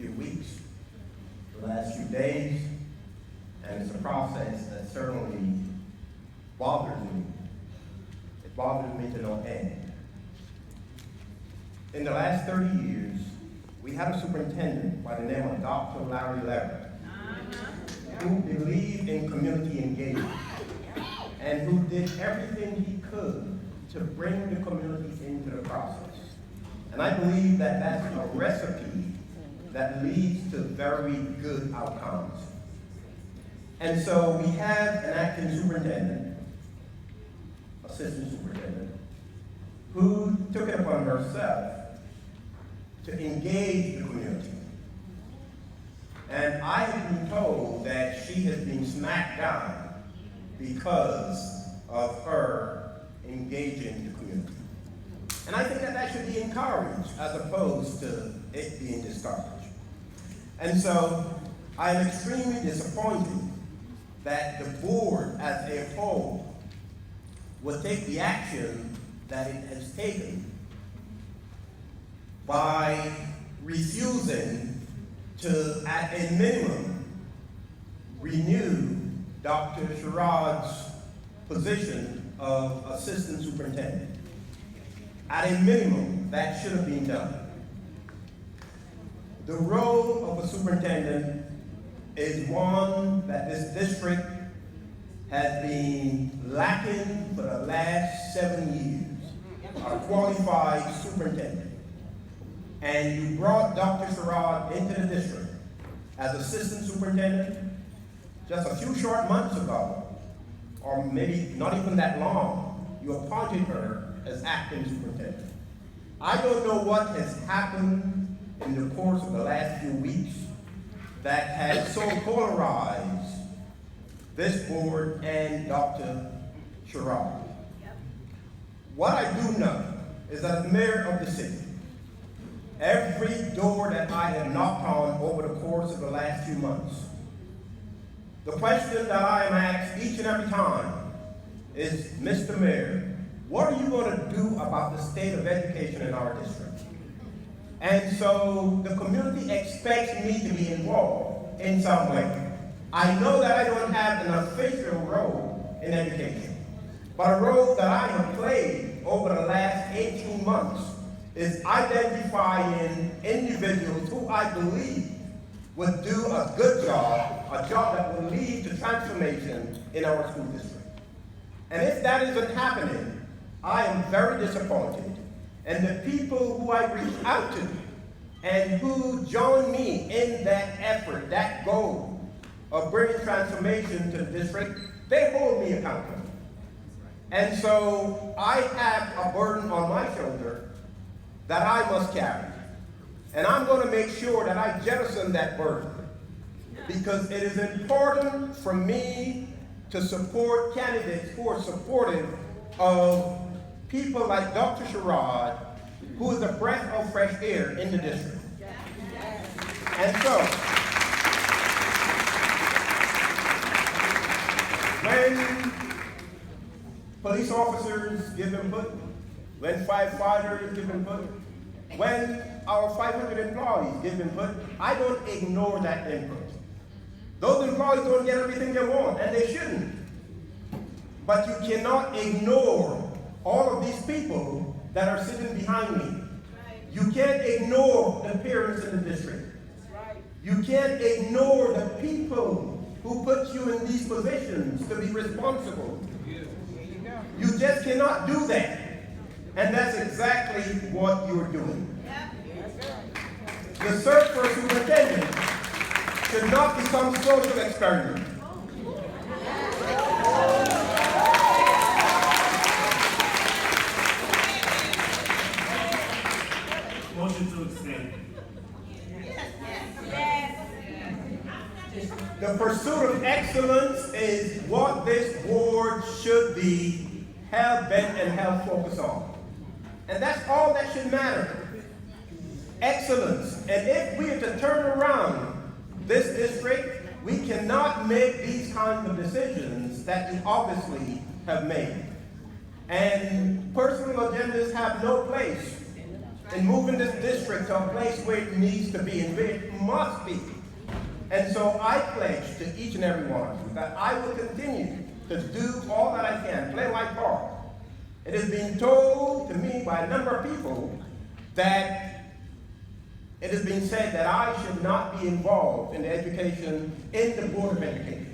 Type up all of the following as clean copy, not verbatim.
few weeks, the last few days, and it's a process that certainly bothers me. It bothers me to no end. In the last 30 years, we had a superintendent by the name of Dr. Larry Leverett, who believed in community engagement and who did everything he could to bring the community into the process. And I believe that that's a recipe that leads to very good outcomes. And so we have an acting superintendent, assistant superintendent, who took it upon herself to engage the community. And I have been told that she has been smacked down because of her engaging the community. And I think that that should be encouraged as opposed to it being discouraged. And so I am extremely disappointed that the board as a whole will take the action that it has taken by refusing to, at a minimum, renew Dr. Sherrod's position of assistant superintendent. At a minimum, that should have been done. The role of a superintendent is one that this district has been lacking for the last 7 years, a qualified superintendent. And you brought Dr. Sherrod into the district as assistant superintendent just a few short months ago, or maybe not even that long. You appointed her as acting superintendent. I don't know what has happened in the course of the last few weeks that has so polarized this board and Dr. Sherrod. What I do know is that as mayor of the city, every door that I have knocked on over the course of the last few months, the question that I am asked each and every time is, Mr. Mayor, what are you going to do about the state of education in our district? And so the community expects me to be involved in some way. I know that I don't have an official role in education, but a role that I have played over the last 18 months is identifying individuals who I believe would do a good job, a job that will lead to transformation in our school district. And if that isn't happening, I am very disappointed. And the people who I reached out to and who joined me in that effort, that goal of bringing transformation to the district, they hold me accountable. And so I have a burden on my shoulder that I must carry. And I'm going to make sure that I jettison that burden, because it is important for me to support candidates who are supportive of people like Dr. Sherrod, who is a breath of fresh air in the district. And so, when police officers give input, when firefighters give input, when our 500 employees give input, I don't ignore that input. Those employees don't get everything they want, and they shouldn't. But you cannot ignore all of these people that are sitting behind me. You can't ignore the parents in the district. You can't ignore the people who put you in these positions to be responsible. You just cannot do that. And that's exactly what you're doing. The search for a superintendent should not become a social experiment. Motion to extend. The pursuit of excellence is what this board should be hell-bent and hell-focused on. And that's all that should matter. Excellence. And if we are to turn around this district, we cannot make these kinds of decisions that you obviously have made. And personal agendas have no place in moving this district to a place where it needs to be and where it must be. And so I pledge to each and every one of you that I will continue to do all that I can, play my part. It has been told to me by a number of people that it has been said that I should not be involved in the education, in the Board of Education.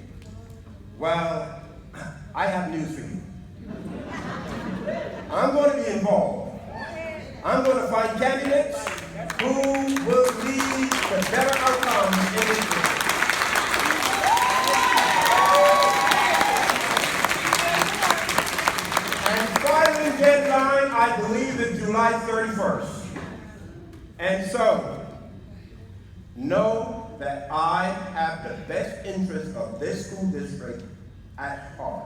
Well, I have news for you. I'm going to be involved. I'm going to find candidates who will lead to better outcomes in this district. And filing deadline, I believe, is July 31st. And so, know that I have the best interest of this school district at heart.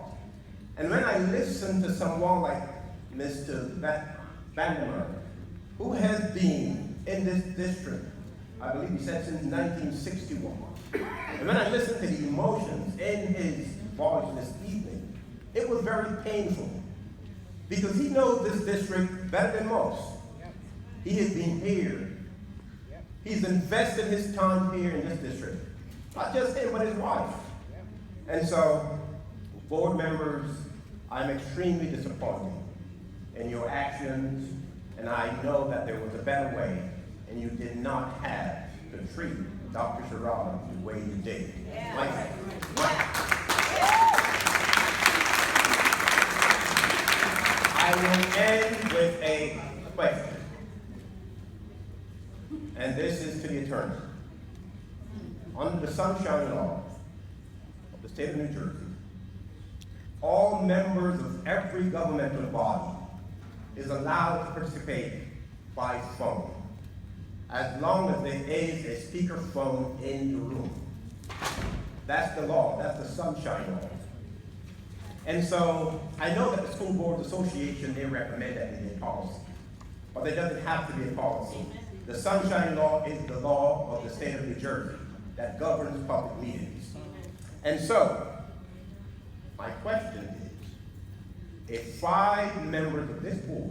And when I listen to someone like Mr. Vandermeer, who has been in this district, I believe he said since 1961, and when I listened to the emotions in his voice this evening, it was very painful, because he knows this district better than most. He has been here. He's invested his time here in this district. Not just him, but his wife. And so, board members, I'm extremely disappointed in your actions, and I know that there was a better way, and you did not have to treat Dr. Sherrod the way you did. I will end with a question. And this is to the attorney. Under the Sunshine Law of the state of New Jersey, all members of every governmental body is allowed to participate by phone, as long as there is a speakerphone in the room. That's the law, that's the Sunshine Law. And so, I know that the School Boards Association, they recommend that it be a policy, but it doesn't have to be a policy. The Sunshine Law is the law of the state of New Jersey that governs public meetings. And so, my question is, if 5 members of this board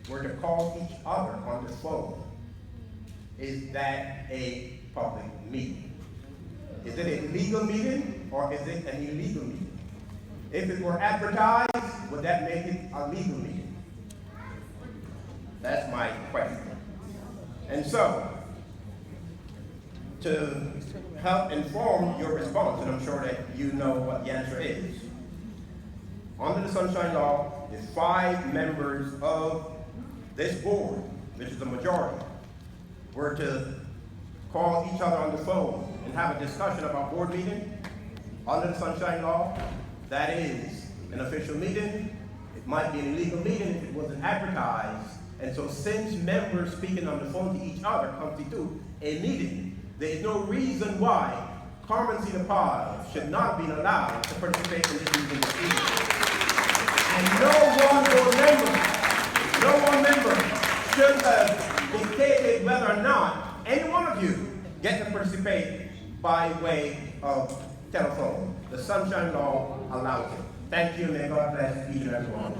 were to call each other on the phone, is that a public meeting? Is it a legal meeting or is it an illegal meeting? If it were advertised, would that make it a legal meeting? That's my question. And so, to help inform your response, and I'm sure that you know what the answer is, under the Sunshine Law, if 5 members of this board, which is the majority, were to call each other on the phone and have a discussion about board meeting, under the Sunshine Law, that is an official meeting. It might be an illegal meeting if it wasn't advertised. And so since members speaking on the phone to each other constitute a meeting, there is no reason why Carmen Cedar Paz should not be allowed to participate in this meeting this evening. And no one member should have dictated whether or not any one of you get to participate by way of telephone. The Sunshine Law allows it. Thank you, and may God bless each and every one.